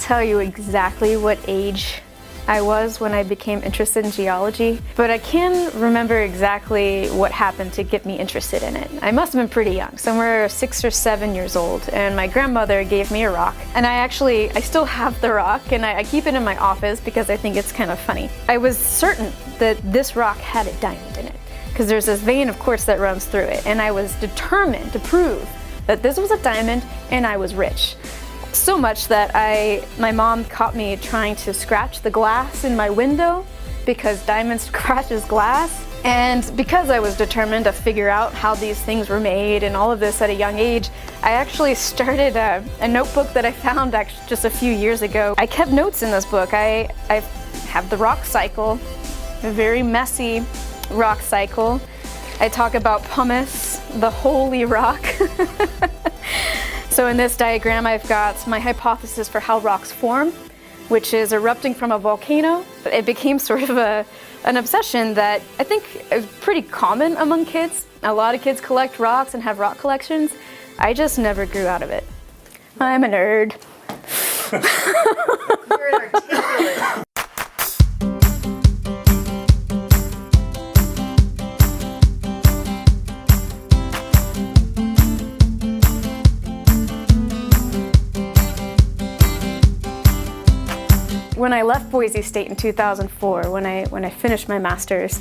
tell you exactly what age I was when I became interested in geology, but I can remember exactly what happened to get me interested in it. I must have been pretty young, somewhere 6 or 7 years old, and my grandmother gave me a rock. And I still have the rock, and I keep it in my office because I think it's kind of funny. I was certain that this rock had a diamond in it, because there's this vein, of course, that runs through it, and I was determined to prove that this was a diamond and I was rich. So much that my mom caught me trying to scratch the glass in my window because diamond scratches glass. And because I was determined to figure out how these things were made and all of this at a young age, I actually started a notebook that I found just a few years ago. I kept notes in this book. I have the rock cycle, a very messy rock cycle. I talk about pumice, the holy rock. So in this diagram, I've got my hypothesis for how rocks form, which is erupting from a volcano. It became sort of an obsession that I think is pretty common among kids. A lot of kids collect rocks and have rock collections. I just never grew out of it. I'm a nerd. You're an articulate. When I left Boise State in 2004, when I finished my master's,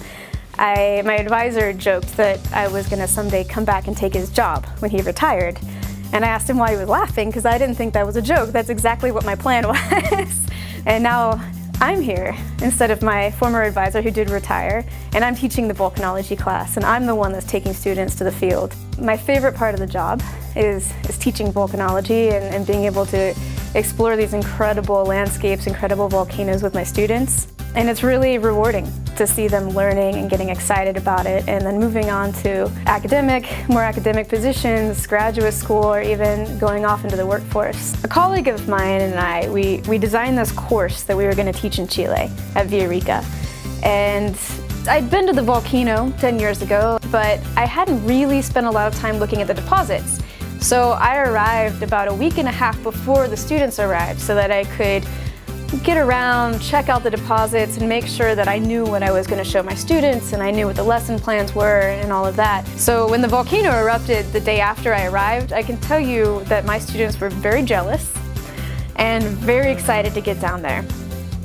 my advisor joked that I was going to someday come back and take his job when he retired. And I asked him why he was laughing, because I didn't think that was a joke. That's exactly what my plan was. And now I'm here instead of my former advisor who did retire, and I'm teaching the volcanology class, and I'm the one that's taking students to the field. My favorite part of the job is teaching volcanology and being able to explore these incredible landscapes, incredible volcanoes with my students. And it's really rewarding to see them learning and getting excited about it, and then moving on to more academic positions, graduate school, or even going off into the workforce. A colleague of mine and I, we designed this course that we were going to teach in Chile at Villarrica. And I'd been to the volcano 10 years ago, but I hadn't really spent a lot of time looking at the deposits. So I arrived about a week and a half before the students arrived so that I could get around, check out the deposits, and make sure that I knew what I was going to show my students and I knew what the lesson plans were and all of that. So when the volcano erupted the day after I arrived, I can tell you that my students were very jealous and very excited to get down there.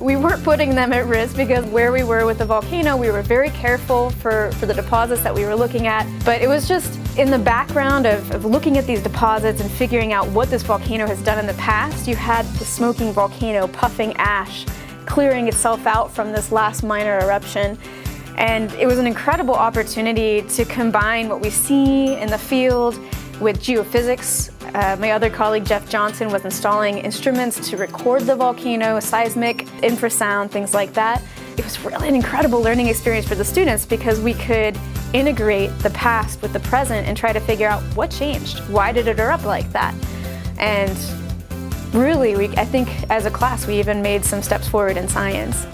We weren't putting them at risk because where we were with the volcano, we were very careful for the deposits that we were looking at, but it was just in the background of looking at these deposits and figuring out what this volcano has done in the past. You had the smoking volcano puffing ash, clearing itself out from this last minor eruption. And it was an incredible opportunity to combine what we see in the field with geophysics. My other colleague, Jeff Johnson, was installing instruments to record the volcano, seismic, infrasound, things like that. It was really an incredible learning experience for the students because we could integrate the past with the present and try to figure out what changed. Why did it erupt like that? And really, I think as a class, we even made some steps forward in science.